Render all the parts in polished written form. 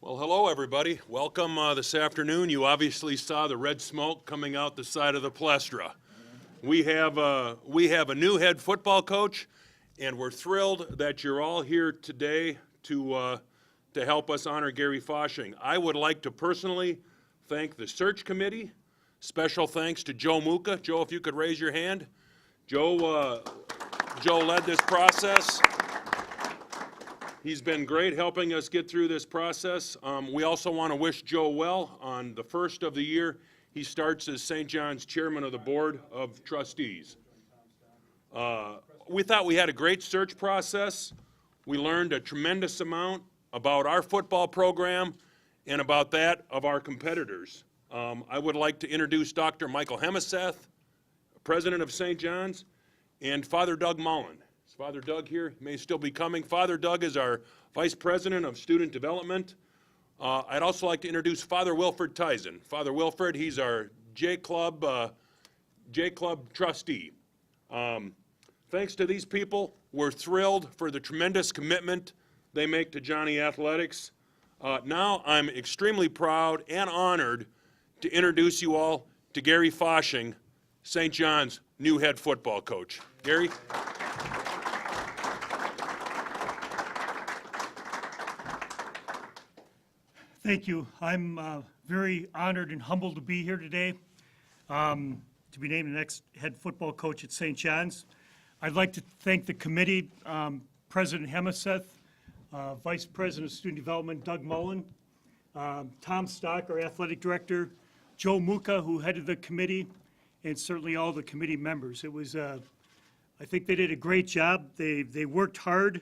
Well, hello, everybody. Welcome this afternoon. You obviously saw the red smoke coming out the side of the palestra. We have a new head football coach, and we're thrilled that you're all here today to help us honor Gary Fasching. I would like to personally thank the search committee. Special thanks to Joe Muka. Joe, if you could raise your hand. Joe led this process. He's been great helping us get through this process. We also want to wish Joe well. On the first of the year, he starts as St. John's Chairman of the Board of Trustees. We thought we had a great search process. We learned a tremendous amount about our football program and about that of our competitors. I would like to introduce Dr. Michael Hemeseth, President of St. John's, and Father Doug Mullen. Is Father Doug here? He may still be coming. Father Doug is our Vice President of Student Development. I'd also like to introduce Father Wilfred Tyson. Father Wilfred, he's our J Club trustee. Thanks to these people, we're thrilled for the tremendous commitment they make to Johnny Athletics. Now I'm extremely proud and honored to introduce you all to Gary Fasching, St. John's new head football coach. Gary? Thank you. I'm very honored and humbled to be here today to be named the next head football coach at St. John's. I'd like to thank the committee, President Hemeseth, Vice President of Student Development Doug Mullen, Tom Stock, our athletic director, Joe Muka, who headed the committee, and certainly all the committee members. It was, I think they did a great job. They worked hard,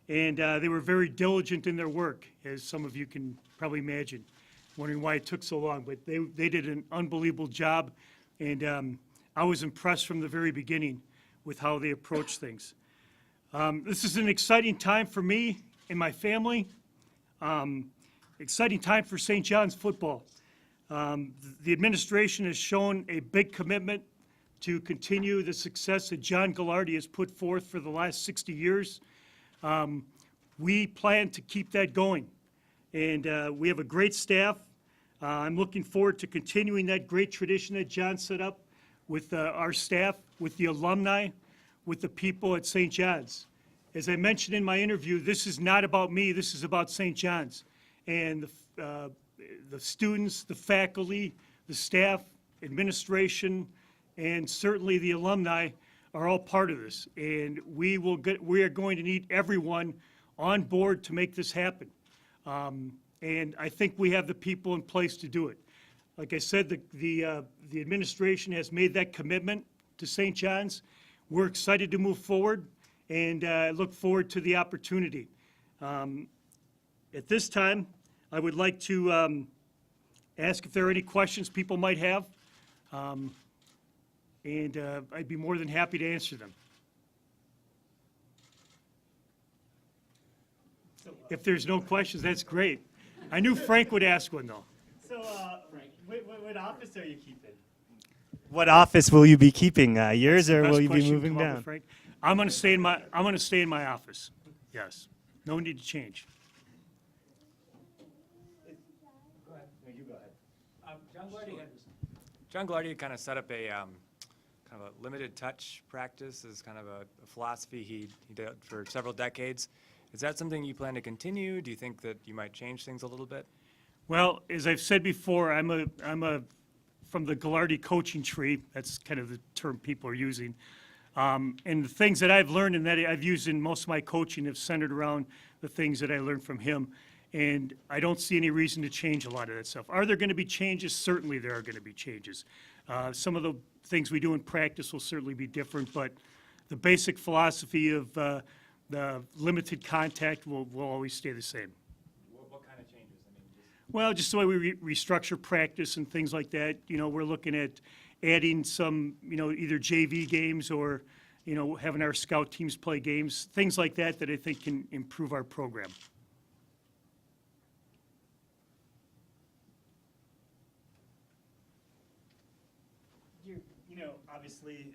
and they were very diligent in their work, as some of you can probably imagine, wondering why it took so long. But they did an unbelievable job, and I was impressed from the very beginning with how they approached things. This is an exciting time for me and my family, exciting time for St. John's football. The administration has shown a big commitment to continue the success that John Gallardi has put forth for the last 60 years. We plan to keep that going, and we have a great staff. I'm looking forward to continuing that great tradition that John set up with our staff, with the alumni, with the people at St. John's. As I mentioned in my interview, this is not about me, this is about St. John's. And the students, the faculty, the staff, administration, and certainly the alumni are all part of this. And we are going to need everyone on board to make this happen. And I think we have the people in place to do it. Like I said, the administration has made that commitment to St. John's. We're excited to move forward, and I look forward to the opportunity. At this time, I would like to ask if there are any questions people might have, and I'd be more than happy to answer them. If there's no questions, that's great. I knew Frank would ask one, though. So, what office are you keeping? What office will you be keeping? Yours, or will you be moving down? Frank. I'm going to stay in my office. Yes. No need to change. Go ahead. No, you go ahead. John Gallardi kind of set up a kind of a limited touch practice as kind of a philosophy he did for several decades. Is that something you plan to continue? Do you think that you might change things a little bit? Well, as I've said before, I'm from the Gallardi coaching tree. That's kind of the term people are using. And the things that I've learned and that I've used in most of my coaching have centered around the things that I learned from him. And I don't see any reason to change a lot of that stuff. Are there going to be changes? Certainly there are going to be changes. Some of the things we do in practice will certainly be different, but the basic philosophy of the limited contact will always stay the same. What kind of changes? Well, just the way we restructure practice and things like that. You know, we're looking at adding some, either JV games or, having our scout teams play games, things like that I think can improve our program. Obviously,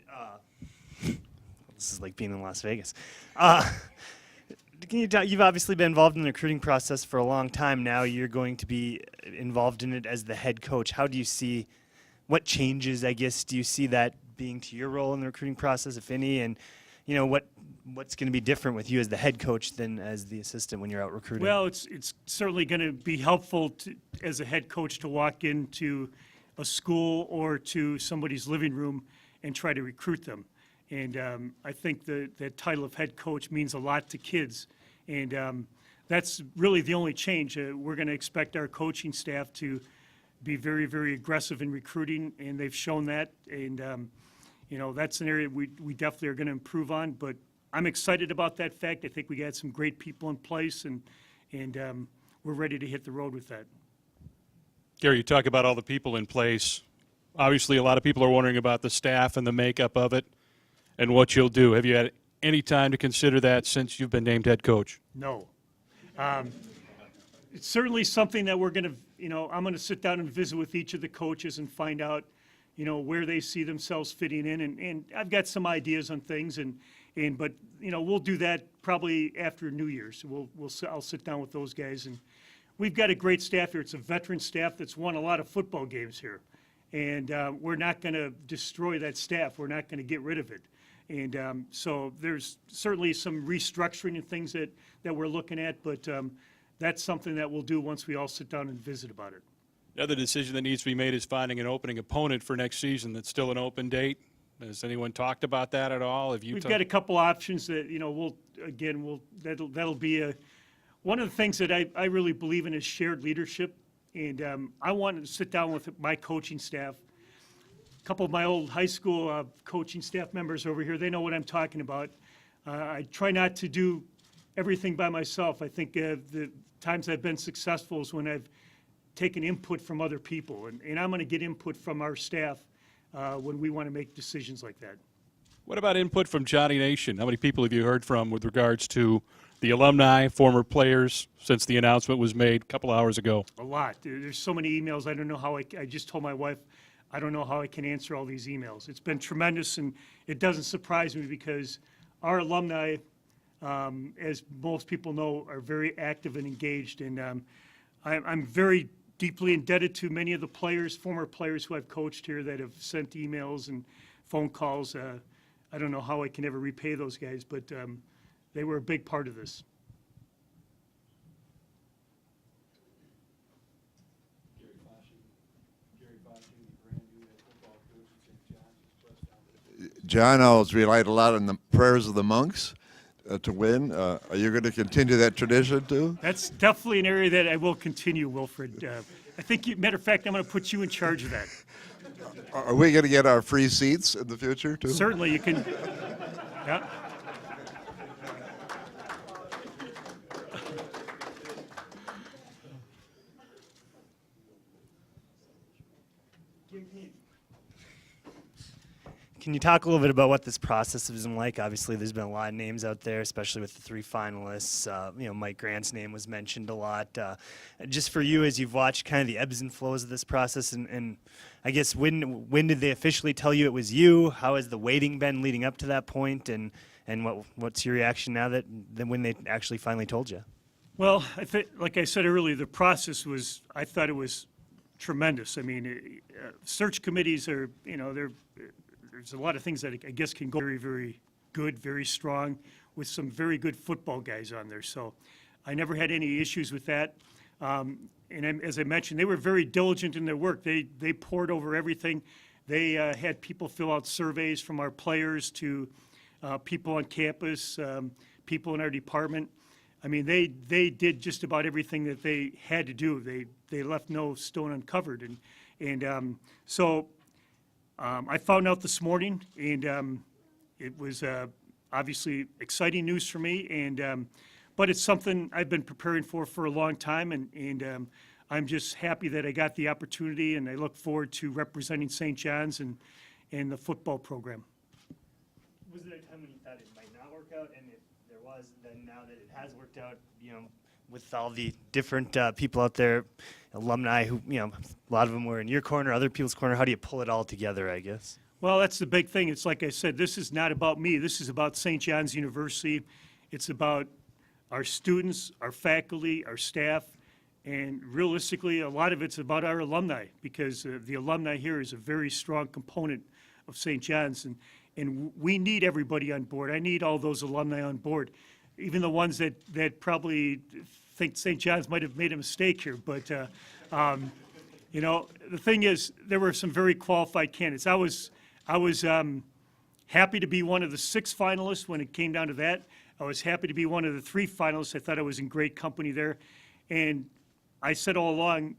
this is like being in Las Vegas. Can you you've obviously been involved in the recruiting process for a long time now. You're going to be involved in it as the head coach. How do you see, what changes, I guess, do you see that being to your role in the recruiting process, if any? And, what's going to be different with you as the head coach than as the assistant when you're out recruiting? Well, it's certainly going to be helpful as a head coach to walk into a school or to somebody's living room and try to recruit them. And I think the title of head coach means a lot to kids. And that's really the only change. We're going to expect our coaching staff to be very, very aggressive in recruiting, and they've shown that. And, that's an area we definitely are going to improve on. But I'm excited about that fact. I think we got some great people in place, and we're ready to hit the road with that. Gary, you talk about all the people in place. Obviously, a lot of people are wondering about the staff and the makeup of it and what you'll do. Have you had any time to consider that since you've been named head coach? No. It's certainly something that we're going to, I'm going to sit down and visit with each of the coaches and find out, where they see themselves fitting in. And I've got some ideas on things, but we'll do that probably after New Year's. I'll sit down with those guys, and we've got a great staff here. It's a veteran staff that's won a lot of football games here, and we're not going to destroy that staff. We're not going to get rid of it. And so there's certainly some restructuring and things that we're looking at, but that's something that we'll do once we all sit down and visit about it. The other decision that needs to be made is finding an opening opponent for next season. That's still an open date. Has anyone talked about that at all? Have you? We've got a couple options that that'll be one of the things that I really believe in is shared leadership, and I wanted to sit down with my coaching staff. A couple of my old high school coaching staff members over here, they know what I'm talking about. I try not to do everything by myself. I think the times I've been successful is when I've taken input from other people, and I'm going to get input from our staff when we want to make decisions like that. What about input from Johnny Nation? How many people have you heard from with regards to the alumni, former players, since the announcement was made a couple hours ago? A lot. There's so many emails. I don't know how I just told my wife, I don't know how I can answer all these emails. It's been tremendous, and it doesn't surprise me because our alumni, as most people know, are very active and engaged. And I'm very deeply indebted to many of the players, former players who I've coached here that have sent emails and phone calls. I don't know how I can ever repay those guys, but they were a big part of this. John always relied a lot on the prayers of the monks to win. Are you going to continue that tradition too? That's definitely an area that I will continue, Wilfred. I think, matter of fact, I'm going to put you in charge of that. Are we going to get our free seats in the future too? Certainly, you can. Yeah. Can you talk a little bit about what this process has been like? Obviously, there's been a lot of names out there, especially with the 3 finalists. Mike Grant's name was mentioned a lot. Just for you, as you've watched kind of the ebbs and flows of this process, and I guess when did they officially tell you it was you? How has the waiting been leading up to that point? And what's your reaction now that when they actually finally told you? Well, like I said earlier, the process was, I thought it was tremendous. I mean, search committees are, there's a lot of things that I guess can go very, very good, very strong, with some very good football guys on there. So I never had any issues with that. And as I mentioned, they were very diligent in their work. They poured over everything. They had people fill out surveys from our players to people on campus, people in our department. I mean, they did just about everything that they had to do. They left no stone uncovered. So I found out this morning, and it was obviously exciting news for me. But it's something I've been preparing for a long time, and I'm just happy that I got the opportunity, and I look forward to representing St. John's and the football program. Was there a time when you thought it might not work out, and if there was, then now that it has worked out, with all the different people out there, alumni who, a lot of them were in your corner, other people's corner, how do you pull it all together, I guess? Well, that's the big thing. It's like I said, this is not about me. This is about St. John's University. It's about our students, our faculty, our staff, and realistically, a lot of it's about our alumni, because the alumni here is a very strong component of St. John's, and we need everybody on board. I need all those alumni on board, even the ones that probably think St. John's might have made a mistake here. But, you know, the thing is, there were some very qualified candidates. I was happy to be one of the 6 finalists when it came down to that. I was happy to be one of the 3 finalists. I thought I was in great company there. And I said all along,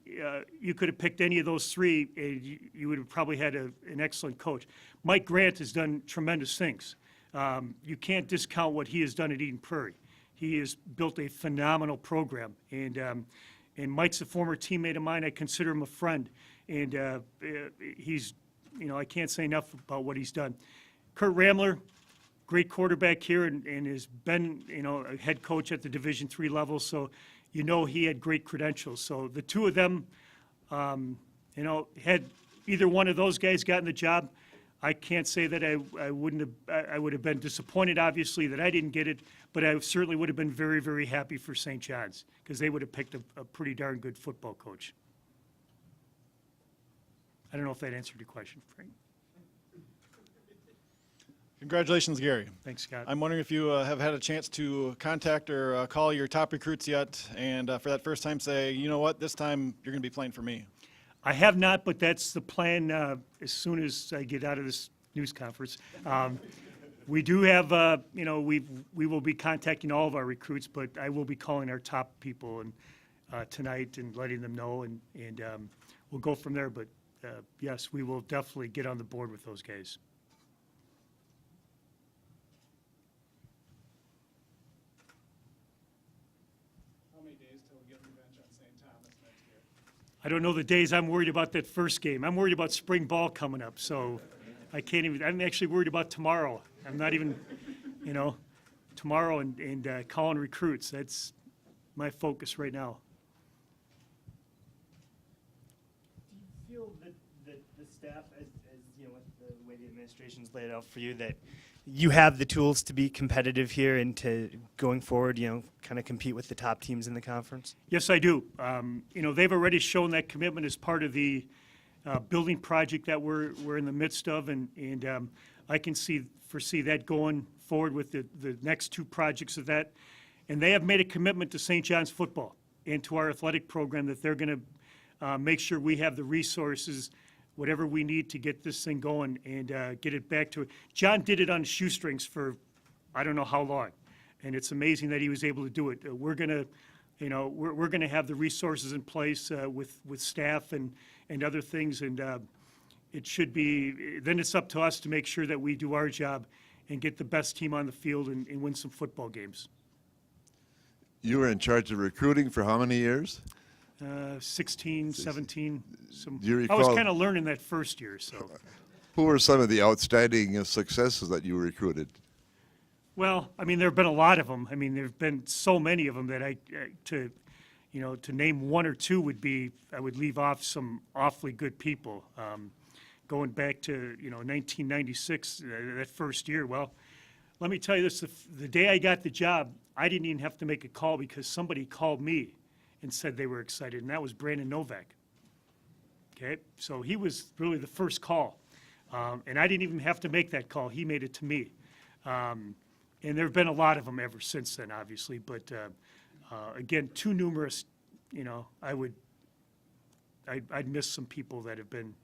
you could have picked any of those 3, and you would have probably had an excellent coach. Mike Grant has done tremendous things. You can't discount what he has done at Eden Prairie. He has built a phenomenal program, and Mike's a former teammate of mine. I consider him a friend, and he's, you know, I can't say enough about what he's done. Kurt Ramler, great quarterback here, and has been, you know, a head coach at the Division III level, so you know he had great credentials. So the 2 of them, you know, had either one of those guys gotten the job, I can't say that I wouldn't have, I would have been disappointed, obviously, that I didn't get it, but I certainly would have been very, very happy for St. John's, because they would have picked a pretty darn good football coach. I don't know if that answered your question, Frank. Congratulations, Gary. Thanks, Scott. I'm wondering if you have had a chance to contact or call your top recruits yet, and for that first time say, you know what, this time you're going to be playing for me. I have not, but that's the plan as soon as I get out of this news conference. We do have, you know, we will be contacting all of our recruits, but I will be calling our top people and tonight and letting them know, and we'll go from there. But yes, we will definitely get on the board with those guys. How many days till we get revenge on St. Thomas next year? I don't know the days. I'm worried about that first game. I'm worried about spring ball coming up, so I can't even. I'm actually worried about tomorrow. I'm not even, you know, tomorrow and calling recruits. That's my focus right now. Do you feel that the staff, as you know, with the way the administration's laid out for you, that you have the tools to be competitive here and to going forward, you know, kind of compete with the top teams in the conference? Yes, I do. You know, they've already shown that commitment as part of the building project that we're in the midst of, and I can foresee that going forward with the next 2 projects of that. And they have made a commitment to St. John's football and to our athletic program that they're going to make sure we have the resources, whatever we need to get this thing going and get it back to it. John did it on shoestrings for I don't know how long, and it's amazing that he was able to do it. We're going to, you know, we're going to have the resources in place with staff and other things, and it should be, then it's up to us to make sure that we do our job and get the best team on the field and win some football games. You were in charge of recruiting for how many years? 16, 17. Do you I was recall- kind of learning that first year, so. Who were some of the outstanding successes that you recruited? Well, I mean, there have been a lot of them. I mean, there have been so many of them that to name 1 or 2 would be, I would leave off some awfully good people. Going back to, 1996, that first year, well, let me tell you this, the day I got the job, I didn't even have to make a call because somebody called me and said they were excited, and that was Brandon Novak. Okay, so he was really the first call. And I didn't even have to make that call. He made it to me. And there have been a lot of them ever since then, obviously. But again, too numerous, I'd miss some people that have been,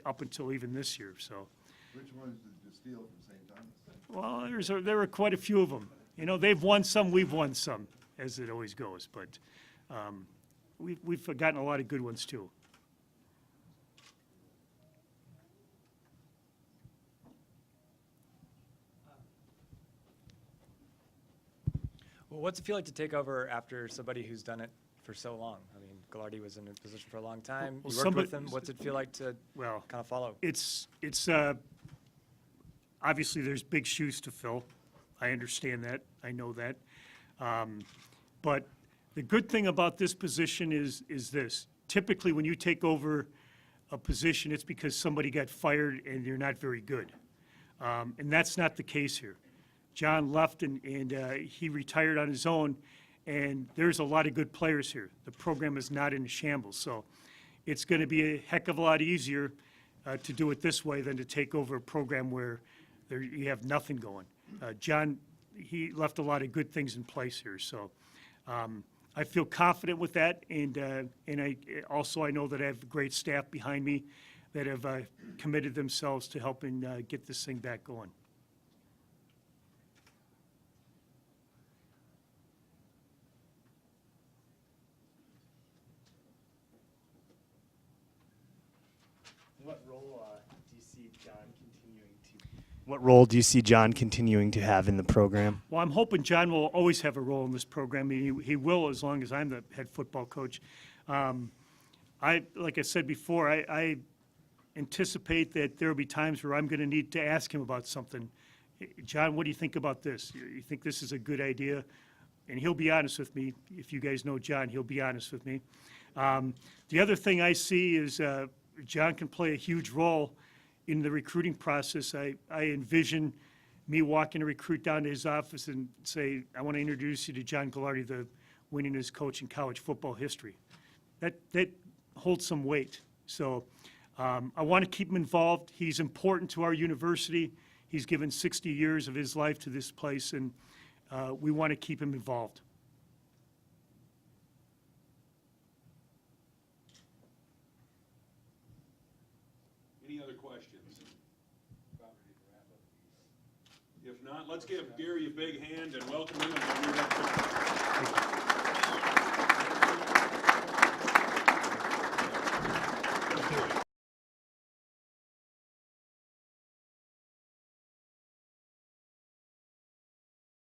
up until even this year, so. Which ones did you steal from St. Thomas? Well, there were quite a few of them. They've won some, we've won some, as it always goes. But we've gotten a lot of good ones, too. Well, what's it feel like to take over after somebody who's done it for so long? I mean, Gallardi was in a position for a long time. Well, You worked with him. What's it feel like to Well, kind of follow? It's obviously there's big shoes to fill. I understand that. I know that. But the good thing about this position is this. Typically, when you take over a position, it's because somebody got fired and you're not very good. And that's not the case here. John left and he retired on his own, and there's a lot of good players here. The program is not in a shambles, so it's going to be a heck of a lot easier to do it this way than to take over a program where you have nothing going. John, he left a lot of good things in place here, so I feel confident with that, and I know that I have a great staff behind me that have committed themselves to helping get this thing back going. What role do you see John continuing to have in the program? Well, I'm hoping John will always have a role in this program. I mean, he will as long as I'm the head football coach. Like I said before, I anticipate that there will be times where I'm going to need to ask him about something. John, what do you think about this? You think this is a good idea? And he'll be honest with me. If you guys know John, he'll be honest with me. The other thing I see is John can play a huge role in the recruiting process. I envision me walking a recruit down to his office and say, I want to introduce you to John Ghilardi, the winningest coach in college football history. That holds some weight. So I want to keep him involved. He's important to our university. He's given 60 years of his life to this place, and we want to keep him involved. Any other questions? If not, let's give Gary a big hand and welcome him.